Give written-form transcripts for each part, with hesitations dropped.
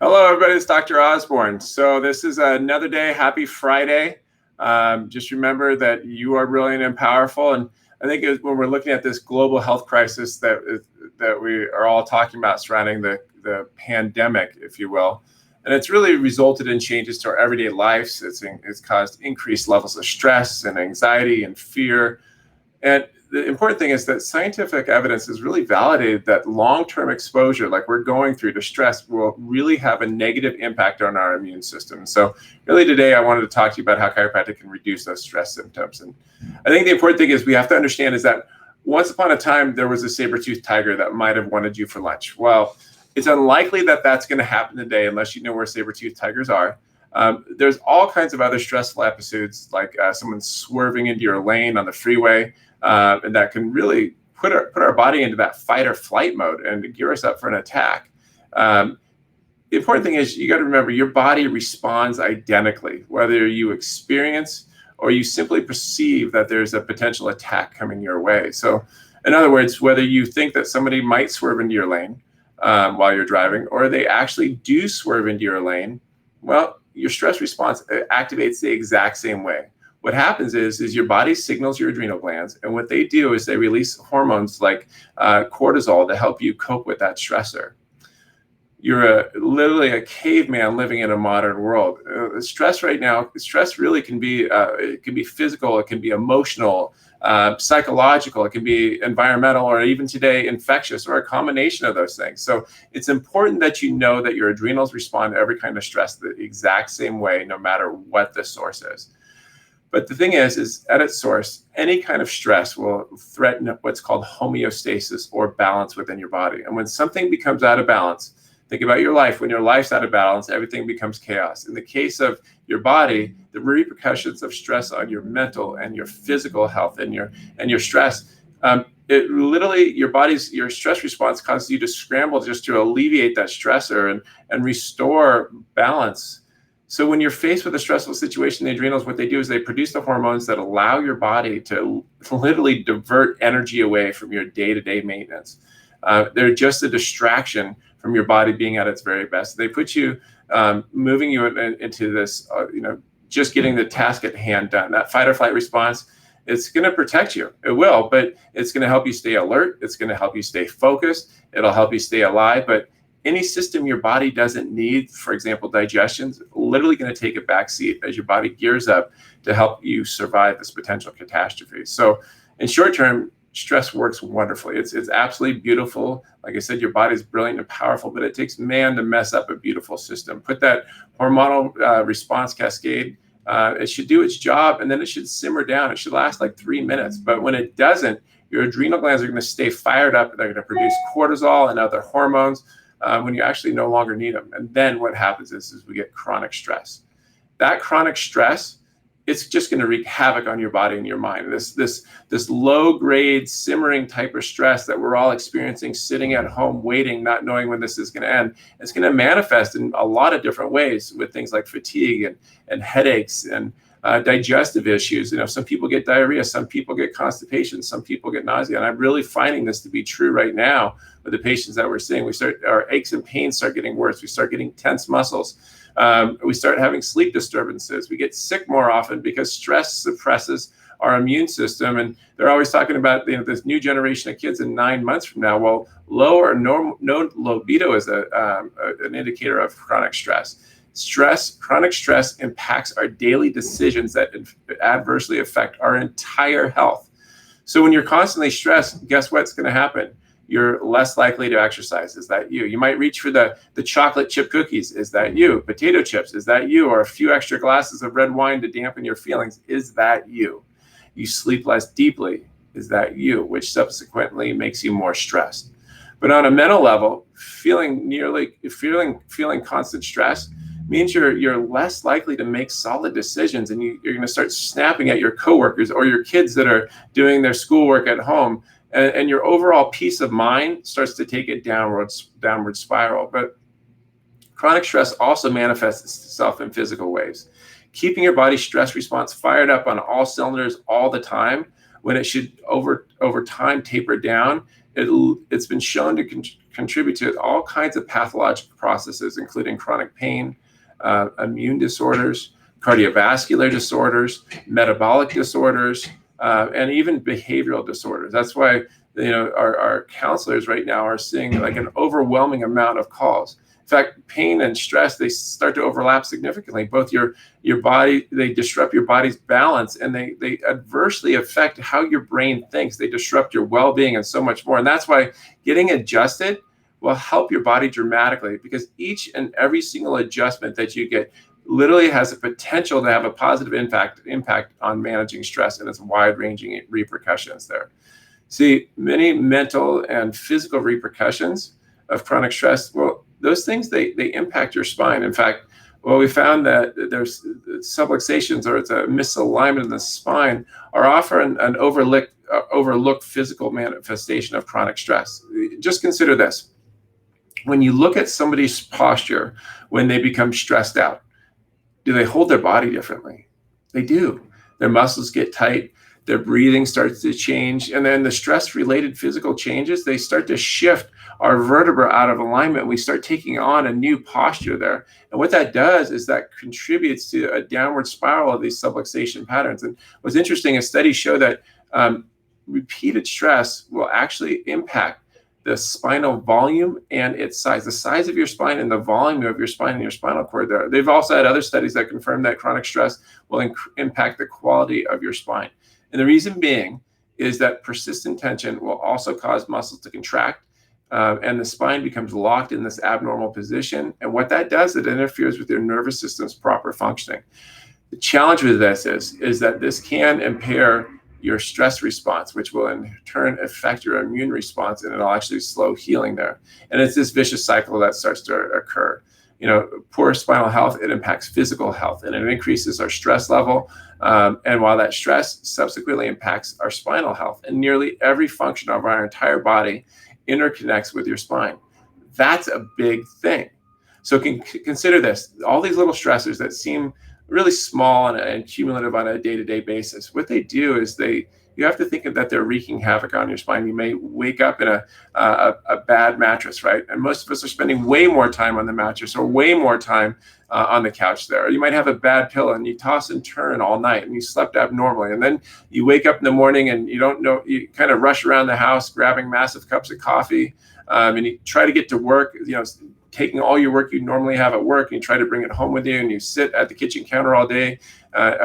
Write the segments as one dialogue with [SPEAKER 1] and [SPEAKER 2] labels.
[SPEAKER 1] Hello, everybody. It's Dr. Osborne. So this is another day. Happy Friday. Just remember that you are brilliant and powerful. And I think when we're looking at this global health crisis that we are all talking about surrounding the pandemic, if you will, and it's really resulted in changes to our everyday lives. It's caused increased levels of stress and anxiety and fear. And the important thing is that scientific evidence has really validated that long-term exposure, like we're going through to stress, will really have a negative impact on our immune system. So really today, I wanted to talk to you about how chiropractic can reduce those stress symptoms. And I think the important thing is we have to understand is that once upon a time, there was a saber-toothed tiger that might have wanted you for lunch. Well, it's unlikely that that's going to happen today unless you know where saber-toothed tigers are. There's all kinds of other stressful episodes, like someone swerving into your lane on the freeway, and that can really put our body into that fight or flight mode and gear us up for an attack. The important thing is you got to remember your body responds identically, whether you experience or you simply perceive that there's a potential attack coming your way. So in other words, whether you think that somebody might swerve into your lane while you're driving, or they actually do swerve into your lane, well, your stress response activates the exact same way. What happens is your body signals your adrenal glands, and what they do is they release hormones like cortisol to help you cope with that stressor. You're literally a caveman living in a modern world. Stress right now, stress really can be it can be physical, it can be emotional, psychological, it can be environmental, or even today infectious, or a combination of those things. So it's important that you know that your adrenals respond to every kind of stress the exact same way, no matter what the source is. But the thing is at its source, any kind of stress will threaten what's called homeostasis, or balance within your body. And when something becomes out of balance, think about your life. When your life's out of balance, everything becomes chaos. In the case of your body, the repercussions of stress on your mental and your physical health and your stress, it literally, your stress response causes you to scramble just to alleviate that stressor and restore balance. So when you're faced with a stressful situation, the adrenals, what they do is they produce the hormones that allow your body to literally divert energy away from your day-to-day maintenance. They're just a distraction from your body being at its very best. They put you, moving you into this, just getting the task at hand done. That fight or flight response, it's going to protect you. It will, but it's going to help you stay alert. It's going to help you stay focused. It'll help you stay alive. But any system your body doesn't need, for example, digestion's literally going to take a back seat as your body gears up to help you survive this potential catastrophe. So in short term, stress works wonderfully. It's absolutely beautiful. Like I said, your body's brilliant and powerful, but it takes man to mess up a beautiful system. Put that hormonal response cascade, it should do its job, and then it should simmer down. It should last like 3 minutes. But when it doesn't, your adrenal glands are going to stay fired up. They're going to produce cortisol and other hormones when you actually no longer need them. And then what happens is we get chronic stress. That chronic stress, it's just going to wreak havoc on your body and your mind. This low-grade, simmering type of stress that we're all experiencing, sitting at home, waiting, not knowing when this is going to end, it's going to manifest in a lot of different ways with things like fatigue and headaches and digestive issues. Some people get diarrhea, some people get constipation, some people get nausea. And I'm really finding this to be true right now with the patients that we're seeing. Our aches and pains start getting worse. We start getting tense muscles. We start having sleep disturbances. We get sick more often because stress suppresses our immune system. And they're always talking about this new generation of kids in 9 months from now. Well, low or no libido is an indicator of chronic stress. Chronic stress impacts our daily decisions that adversely affect our entire health. So when you're constantly stressed, guess what's going to happen? You're less likely to exercise. Is that you? You might reach for the chocolate chip cookies. Is that you? Potato chips. Is that you? Or a few extra glasses of red wine to dampen your feelings. Is that you? You sleep less deeply. Is that you? Which subsequently makes you more stressed. But on a mental level, feeling constant stress means you're less likely to make solid decisions, and you're going to start snapping at your coworkers or your kids that are doing their schoolwork at home. And your overall peace of mind starts to take a downward spiral. But chronic stress also manifests itself in physical ways. Keeping your body's stress response fired up on all cylinders all the time when it should over time taper down. It's been shown to contribute to all kinds of pathological processes, including chronic pain, immune disorders, cardiovascular disorders, metabolic disorders, and even behavioral disorders. That's why our counselors right now are seeing like an overwhelming amount of calls. In fact, pain and stress, they start to overlap significantly. Both your body, they disrupt your body's balance, and they adversely affect how your brain thinks. They disrupt your well-being and so much more. And that's why getting adjusted will help your body dramatically, because each and every single adjustment that you get literally has a potential to have a positive impact on managing stress and its wide-ranging repercussions there. See, many mental and physical repercussions of chronic stress, well, those things, they impact your spine. In fact, well, we found that there's subluxations, or it's a misalignment in the spine, are often an overlooked physical manifestation of chronic stress. Just consider this. When you look at somebody's posture when they become stressed out, do they hold their body differently? They do. Their muscles get tight, their breathing starts to change, and then the stress-related physical changes, they start to shift our vertebra out of alignment. We start taking on a new posture there. And what that does is that contributes to a downward spiral of these subluxation patterns. And what's interesting, a study showed that repeated stress will actually impact the spinal volume and its size, the size of your spine and the volume of your spine and your spinal cord there. They've also had other studies that confirm that chronic stress will impact the quality of your spine. And the reason being is that persistent tension will also cause muscles to contract, and the spine becomes locked in this abnormal position. And what that does, it interferes with your nervous system's proper functioning. The challenge with this is that this can impair your stress response, which will in turn affect your immune response, and it'll actually slow healing there. And it's this vicious cycle that starts to occur. Poor spinal health, it impacts physical health, and it increases our stress level. And while that stress subsequently impacts our spinal health, and nearly every function of our entire body interconnects with your spine. That's a big thing. So consider this, all these little stressors that seem really small and cumulative on a day-to-day basis. What they do is you have to think of that they're wreaking havoc on your spine. You may wake up in a bad mattress, right? And most of us are spending way more time on the mattress, or way more time on the couch there. Or you might have a bad pillow and you toss and turn all night and you slept abnormally. And then you wake up in the morning and you don't know, you kind of rush around the house grabbing massive cups of coffee, and you try to get to work, taking all your work you normally have at work, and you try to bring it home with you, and you sit at the kitchen counter all day.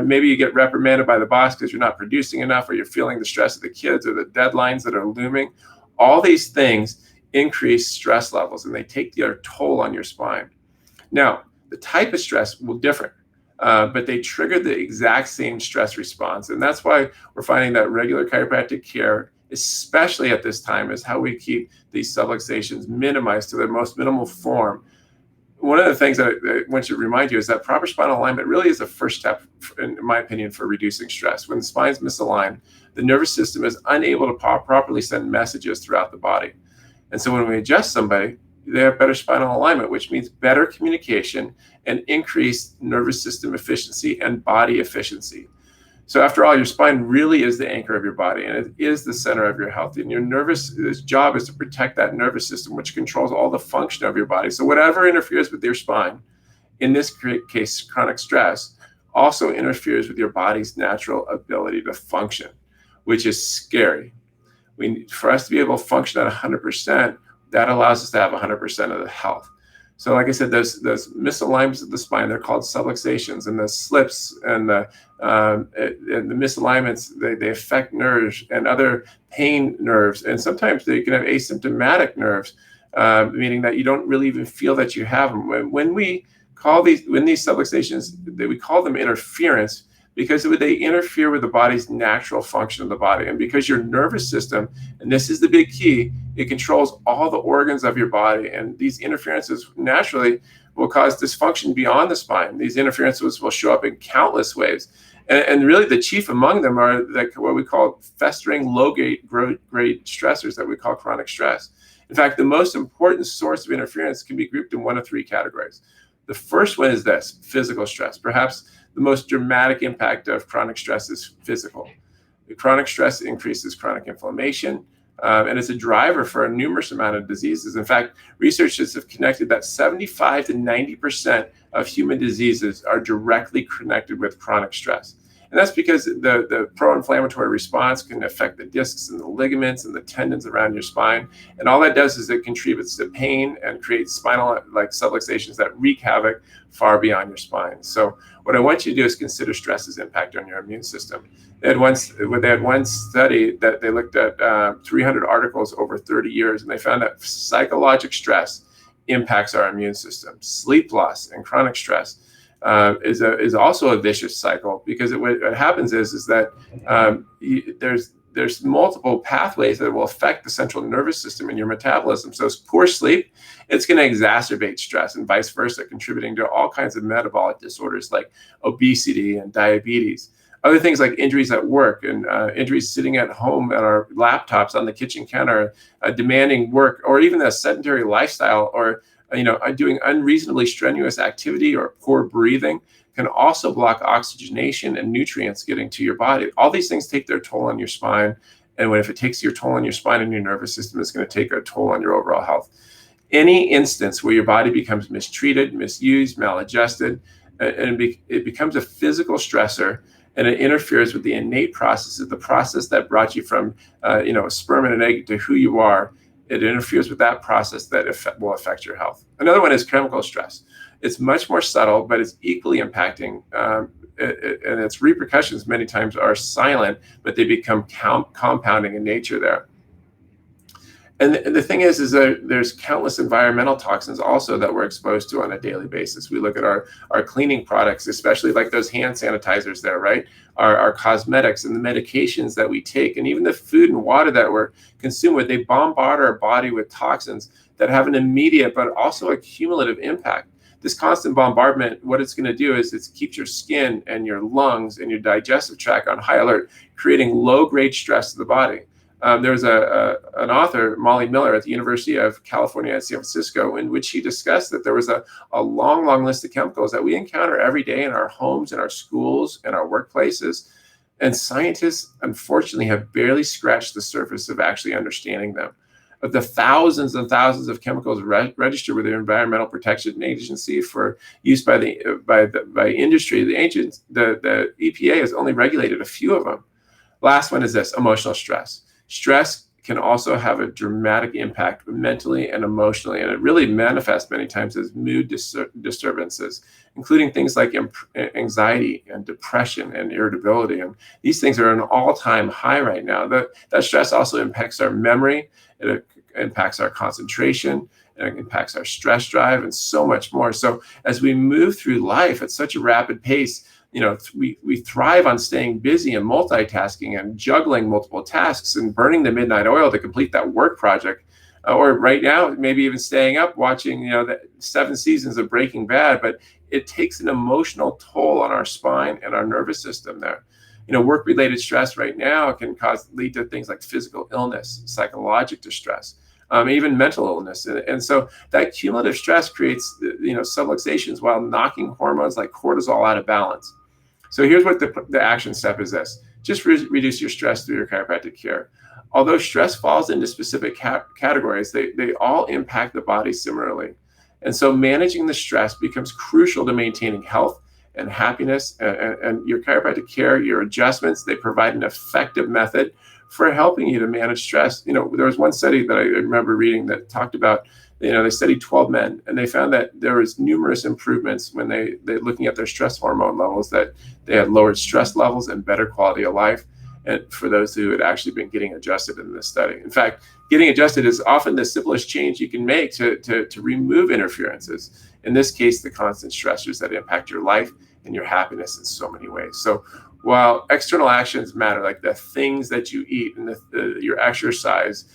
[SPEAKER 1] Maybe you get reprimanded by the boss because you're not producing enough, or you're feeling the stress of the kids, or the deadlines that are looming. All these things increase stress levels, and they take their toll on your spine. Now, the type of stress will differ, but they trigger the exact same stress response. And that's why we're finding that regular chiropractic care, especially at this time, is how we keep these subluxations minimized to their most minimal form. One of the things that I want to remind you is that proper spinal alignment really is the first step, in my opinion, for reducing stress. When the spine's misaligned, the nervous system is unable to properly send messages throughout the body. And so when we adjust somebody, they have better spinal alignment, which means better communication and increased nervous system efficiency and body efficiency. So after all, your spine really is the anchor of your body, and it is the center of your health. And its job is to protect that nervous system, which controls all the function of your body. So whatever interferes with your spine, in this case, chronic stress, also interferes with your body's natural ability to function, which is scary. For us to be able to function at 100%, that allows us to have 100% of the health. So like I said, those misalignments of the spine, they're called subluxations, and the slips and the misalignments, they affect nerves and other pain nerves. And sometimes they can have asymptomatic nerves, meaning that you don't really even feel that you have them. When these subluxations, we call them interference, because they interfere with the body's natural function of the body. And because your nervous system, and this is the big key, it controls all the organs of your body. And these interferences naturally will cause dysfunction beyond the spine. These interferences will show up in countless ways. And really the chief among them are what we call festering low-grade stressors that we call chronic stress. In fact, the most important source of interference can be grouped in one of three categories. The first one is this: physical stress. Perhaps the most dramatic impact of chronic stress is physical. The chronic stress increases chronic inflammation, and it's a driver for a numerous amount of diseases. In fact, researchers have connected that 75 to 90% of human diseases are directly connected with chronic stress. And that's because the pro-inflammatory response can affect the discs and the ligaments and the tendons around your spine. And all that does is it contributes to pain and creates spinal like subluxations that wreak havoc far beyond your spine. So what I want you to do is consider stress's impact on your immune system. They had one study that they looked at 300 articles over 30 years, and they found that psychological stress impacts our immune system. Sleep loss and chronic stress is also a vicious cycle, because what happens is that there's multiple pathways that will affect the central nervous system and your metabolism. So poor sleep, it's going to exacerbate stress, and vice versa, contributing to all kinds of metabolic disorders like obesity and diabetes. Other things like injuries at work and injuries sitting at home at our laptops on the kitchen counter, demanding work, or even a sedentary lifestyle, or doing unreasonably strenuous activity or poor breathing can also block oxygenation and nutrients getting to your body. All these things take their toll on your spine. And if it takes your toll on your spine and your nervous system, it's going to take a toll on your overall health. Any instance where your body becomes mistreated, misused, maladjusted, and it becomes a physical stressor, and it interferes with the innate processes, the process that brought you from a sperm and an egg to who you are. It interferes with that process that will affect your health. Another one is chemical stress. It's much more subtle, but it's equally impacting, and its repercussions many times are silent, but they become compounding in nature there. And the thing is that there's countless environmental toxins also that we're exposed to on a daily basis. We look at our cleaning products, especially like those hand sanitizers there, right? Our cosmetics and the medications that we take, and even the food and water that we're consumed with, they bombard our body with toxins that have an immediate but also a cumulative impact. This constant bombardment, what it's going to do is it keeps your skin and your lungs and your digestive tract on high alert, creating low-grade stress to the body. There was an author, Molly Miller, at the University of California at San Francisco, in which she discussed that there was a long list of chemicals that we encounter every day in our homes, in our schools, in our workplaces. And scientists, unfortunately, have barely scratched the surface of actually understanding them. Of the thousands and thousands of chemicals registered with the Environmental Protection Agency for use by industry, the EPA has only regulated a few of them. Last one is this: emotional stress. Stress can also have a dramatic impact mentally and emotionally, and it really manifests many times as mood disturbances, including things like anxiety and depression and irritability. And these things are an all-time high right now. That stress also impacts our memory, it impacts our concentration, and it impacts our stress drive, and so much more. So as we move through life at such a rapid pace, we thrive on staying busy and multitasking and juggling multiple tasks and burning the midnight oil to complete that work project. Or right now, maybe even staying up watching, the 7 seasons of Breaking Bad, but it takes an emotional toll on our spine and our nervous system there. Work-related stress right now can lead to things like physical illness, psychological distress, even mental illness. And so that cumulative stress creates, subluxations while knocking hormones like cortisol out of balance. So here's what the action step is this: just reduce your stress through your chiropractic care. Although stress falls into specific categories, they all impact the body similarly. And so managing the stress becomes crucial to maintaining health and happiness, and your chiropractic care, your adjustments, they provide an effective method for helping you to manage stress. There was one study that I remember reading that talked about, they studied 12 men, and they found that there was numerous improvements when they looking at their stress hormone levels, that they had lowered stress levels and better quality of life. And for those who had actually been getting adjusted in this study. In fact, getting adjusted is often the simplest change you can make to remove interferences. In this case, the constant stressors that impact your life and your happiness in so many ways. So while external actions matter, like the things that you eat and your exercise,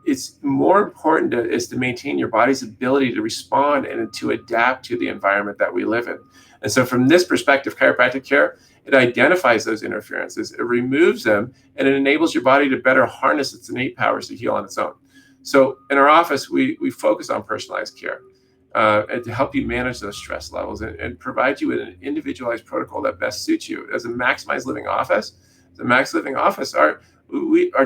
[SPEAKER 1] it's more important is to maintain your body's ability to respond and to adapt to the environment that we live in. And so from this perspective, chiropractic care, it identifies those interferences, it removes them, and it enables your body to better harness its innate powers to heal on its own. So in our office, we focus on personalized care and to help you manage those stress levels and provide you with an individualized protocol that best suits you. As a maximized living office, the Max Living Office, our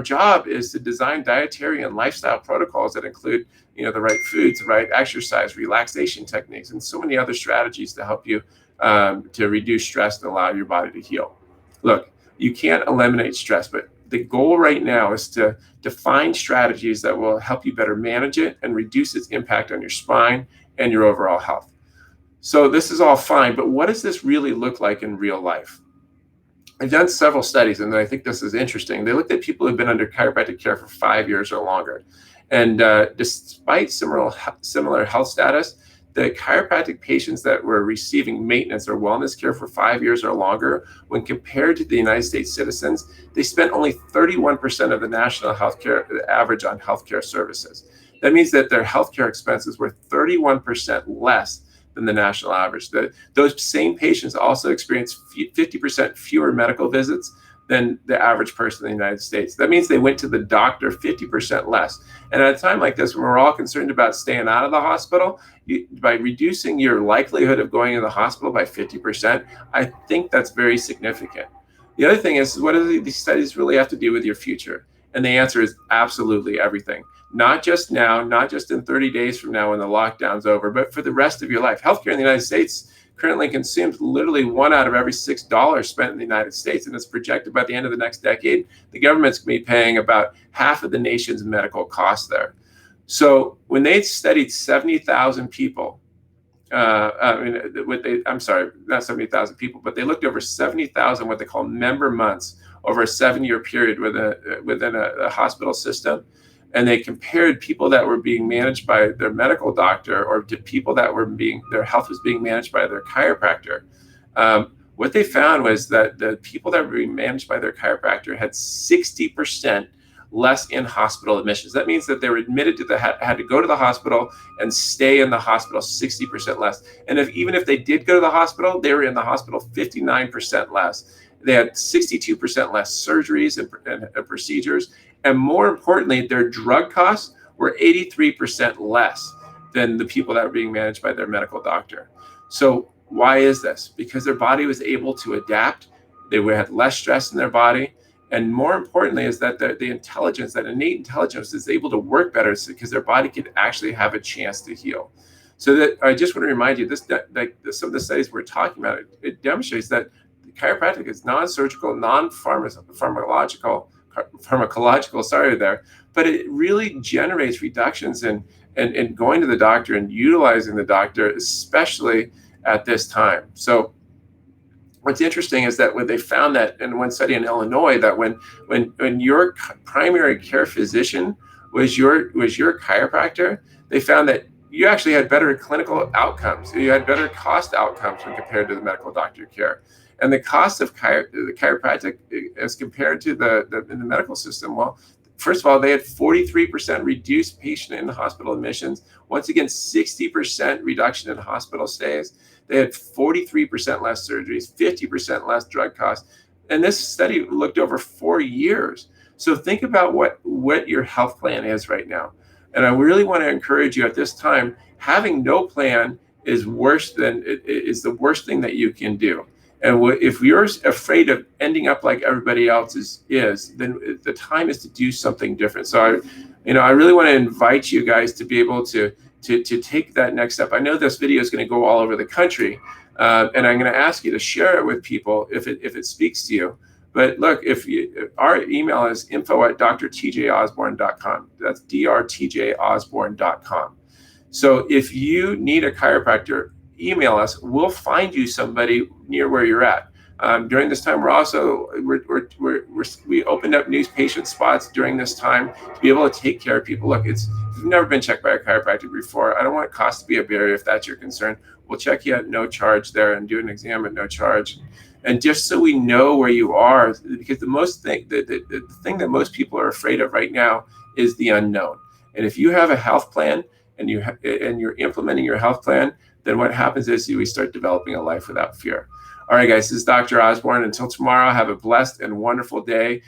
[SPEAKER 1] job is to design dietary and lifestyle protocols that include, the right foods, the right exercise, relaxation techniques, and so many other strategies to help you to reduce stress and allow your body to heal. Look, you can't eliminate stress, but the goal right now is to find strategies that will help you better manage it and reduce its impact on your spine and your overall health. So this is all fine, but what does this really look like in real life? I've done several studies, and I think this is interesting. They looked at people who've been under chiropractic care for 5 years or longer. And despite similar health status, the chiropractic patients that were receiving maintenance or wellness care for 5 years or longer, when compared to the United States citizens, they spent only 31% of the national healthcare average on healthcare services. That means that their healthcare expenses were 31% less than the national average. Those same patients also experienced 50% fewer medical visits than the average person in the United States. That means they went to the doctor 50% less. And at a time like this, when we're all concerned about staying out of the hospital, by reducing your likelihood of going to the hospital by 50%, I think that's very significant. The other thing is, what do these studies really have to do with your future? And the answer is absolutely everything. Not just now, not just in 30 days from now when the lockdown's over, but for the rest of your life. Healthcare in the United States currently consumes literally $1 out of every $6 spent in the United States. And it's projected by the end of the next decade, the government's going to be paying about half of the nation's medical costs there. So when they studied 70,000 people, I'm sorry, not 70,000 people, but they looked over 70,000 what they call member months over a 7-year period within a hospital system. And they compared people that were being managed by their medical doctor or to people that were their health was being managed by their chiropractor. What they found was that the people that were being managed by their chiropractor had 60% less in-hospital admissions. That means that they were admitted to had to go to the hospital and stay in the hospital 60% less. And even if they did go to the hospital, they were in the hospital 59% less. They had 62% less surgeries and procedures. And more importantly, their drug costs were 83% less than the people that were being managed by their medical doctor. So why is this? Because their body was able to adapt. They had less stress in their body. And more importantly is that the intelligence, that innate intelligence is able to work better because their body could actually have a chance to heal. So that I just want to remind you, some of the studies we're talking about, it demonstrates that chiropractic is non-surgical, non-pharmacological, but it really generates reductions in going to the doctor and utilizing the doctor, especially at this time. So what's interesting is that when they found that in one study in Illinois, that when your primary care physician was your chiropractor, they found that you actually had better clinical outcomes. You had better cost outcomes when compared to the medical doctor care. And the cost of the chiropractic as compared to in the medical system, well, first of all, they had 43% reduced patient in the hospital admissions. Once again, 60% reduction in hospital stays. They had 43% less surgeries, 50% less drug costs. And this study looked over 4 years. So think about what your health plan is right now. And I really want to encourage you at this time, having no plan is the worst thing that you can do. And if you're afraid of ending up like everybody else is, then the time is to do something different. So I really want to invite you guys to be able to take that next step. I know this video is going to go all over the country, and I'm going to ask you to share it with people if it speaks to you. But look, our email is info@drtjosborne.com. That's drtjosborne.com. So if you need a chiropractor, email us. We'll find you somebody near where you're at. During this time, we opened up new patient spots during this time to be able to take care of people. Look, if you've never been checked by a chiropractor before, I don't want cost to be a barrier if that's your concern. We'll check you at no charge there and do an exam at no charge. And just so we know where you are, because the thing that most people are afraid of right now is the unknown. And if you have a health plan and you're implementing your health plan, then what happens is we start developing a life without fear. All right, guys, this is Dr. Osborne. Until tomorrow, have a blessed and wonderful day.